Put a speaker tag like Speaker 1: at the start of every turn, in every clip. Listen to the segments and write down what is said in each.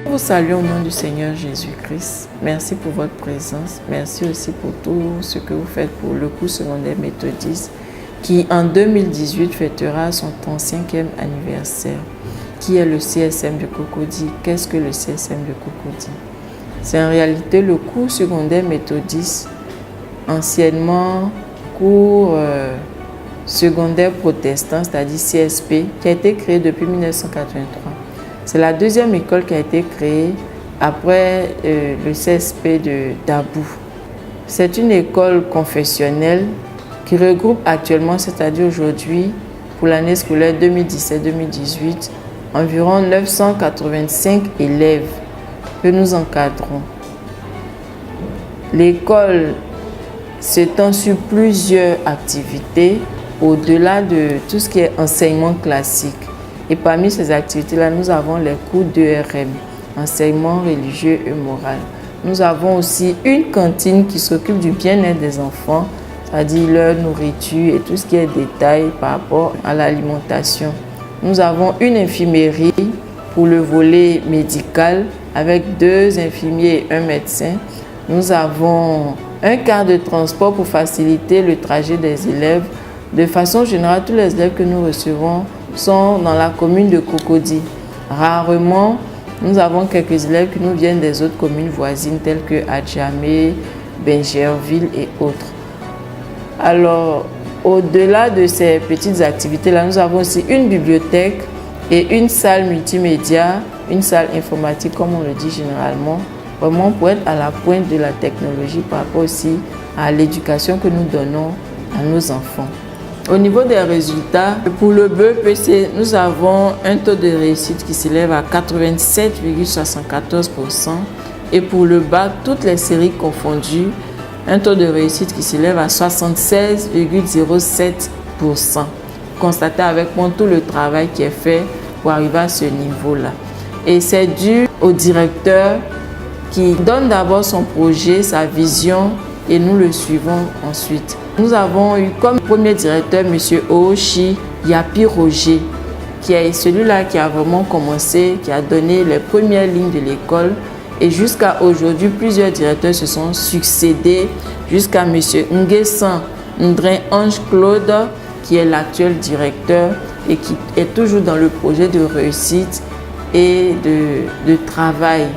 Speaker 1: Nous vous saluons au nom du Seigneur Jésus-Christ. Merci pour votre présence. Merci aussi pour tout ce que vous faites pour le cours secondaire méthodiste qui en 2018 fêtera son 35e anniversaire. Qui est le CSM de Cocody? Qu'est-ce que le CSM de Cocody? C'est en réalité le cours secondaire méthodiste, anciennement cours secondaire protestant, c'est-à-dire CSP, qui a été créé depuis 1983. C'est la deuxième école qui a été créée après le CSP de Dabou. C'est une école confessionnelle qui regroupe actuellement, c'est-à-dire aujourd'hui, pour l'année scolaire 2017-2018, environ 985 élèves que nous encadrons. L'école s'étend sur plusieurs activités au-delà de tout ce qui est enseignement classique. Et parmi ces activités-là, nous avons les cours d'ERM, enseignement religieux et moral. Nous avons aussi une cantine qui s'occupe du bien-être des enfants, c'est-à-dire leur nourriture et tout ce qui est détail par rapport à l'alimentation. Nous avons une infirmerie pour le volet médical avec 2 infirmiers et 1 médecin. Nous avons un car de transport pour faciliter le trajet des élèves. De façon générale, tous les élèves que nous recevons sont dans la commune de Cocody. Rarement, nous avons quelques élèves qui nous viennent des autres communes voisines telles que Adjamé, Benjerville et autres. Alors, au-delà de ces petites activités-là, nous avons aussi une bibliothèque et une salle multimédia, une salle informatique comme on le dit généralement, vraiment pour être à la pointe de la technologie par rapport aussi à l'éducation que nous donnons à nos enfants. Au niveau des résultats, pour le BEPC, nous avons un taux de réussite qui s'élève à 87,74% et pour le bac, toutes les séries confondues, un taux de réussite qui s'élève à 76,07%. Constatez avec moi tout le travail qui est fait pour arriver à ce niveau-là. Et c'est dû au directeur qui donne d'abord son projet, sa vision et nous le suivons ensuite. Nous avons eu comme premier directeur M. Ooshi Yapi Roger, qui est celui-là qui a vraiment commencé, qui a donné les premières lignes de l'école. Et jusqu'à aujourd'hui, plusieurs directeurs se sont succédés jusqu'à M. Nguessan Ndrin Ange Claude, qui est l'actuel directeur et qui est toujours dans le projet de réussite et de travail.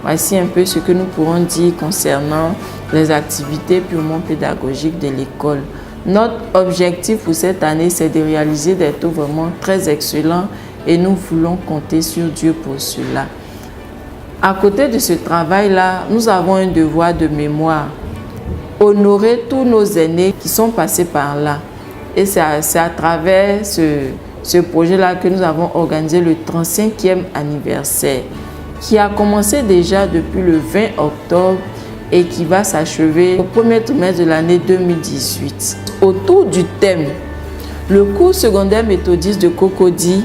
Speaker 1: Voici un peu ce que nous pourrons dire concernant les activités purement pédagogiques de l'école. Notre objectif pour cette année, c'est de réaliser des taux vraiment très excellents et nous voulons compter sur Dieu pour cela. À côté de ce travail-là, nous avons un devoir de mémoire. Honorer tous nos aînés qui sont passés par là. Et c'est à travers ce projet-là que nous avons organisé le 35e anniversaire, qui a commencé déjà depuis le 20 octobre et qui va s'achever au premier trimestre de l'année 2018. Autour du thème, le cours secondaire méthodiste de Cocody,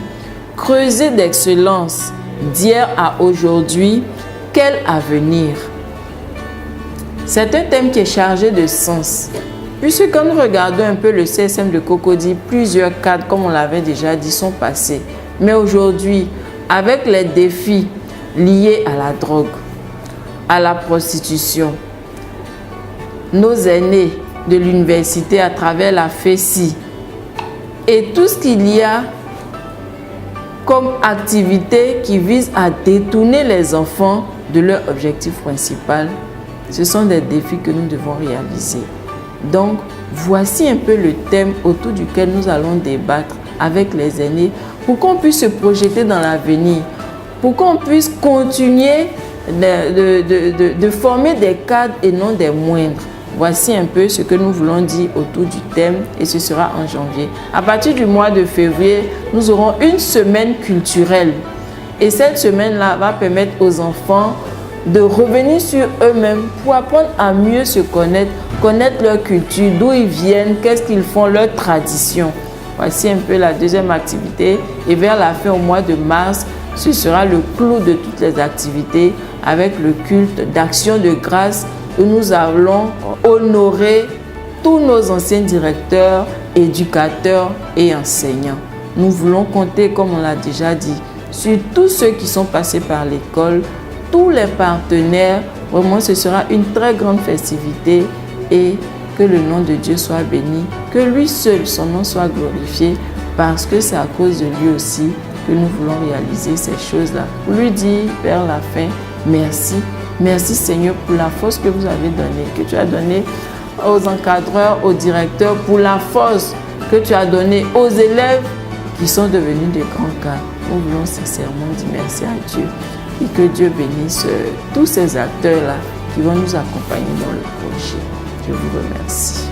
Speaker 1: creuser d'excellence d'hier à aujourd'hui, quel avenir? C'est un thème qui est chargé de sens. Puisque quand nous regardons un peu le CSM de Cocody, plusieurs cadres, comme on l'avait déjà dit, sont passés. Mais aujourd'hui, avec les défis liés à la drogue, à la prostitution, nos aînés de l'université à travers la FESI et tout ce qu'il y a comme activité qui vise à détourner les enfants de leur objectif principal, ce sont des défis que nous devons réaliser. Donc, voici un peu le thème autour duquel nous allons débattre avec les aînés pour qu'on puisse se projeter dans l'avenir, pour qu'on puisse continuer de former des cadres et non des moindres. Voici un peu ce que nous voulons dire autour du thème et ce sera en janvier. À partir du mois de février, nous aurons une semaine culturelle. Et cette semaine-là va permettre aux enfants de revenir sur eux-mêmes pour apprendre à mieux se connaître, connaître leur culture, d'où ils viennent, qu'est-ce qu'ils font, leur tradition. Voici un peu la deuxième activité. Et vers la fin, au mois de mars, ce sera le clou de toutes les activités avec le culte d'action de grâce où nous allons honorer tous nos anciens directeurs, éducateurs et enseignants. Nous voulons compter, comme on l'a déjà dit, sur tous ceux qui sont passés par l'école tous les partenaires. Vraiment, ce sera une très grande festivité et que le nom de Dieu soit béni, que lui seul, son nom soit glorifié, parce que c'est à cause de lui aussi que nous voulons réaliser ces choses-là. Pour lui dire vers la fin, merci. Merci Seigneur pour la force que vous avez donnée, que tu as donnée aux encadreurs, aux directeurs, pour la force que tu as donnée aux élèves qui sont devenus de grands cas. Nous voulons sincèrement dire merci à Dieu et que Dieu bénisse tous ces acteurs-là qui vont nous accompagner dans le projet. Je vous remercie.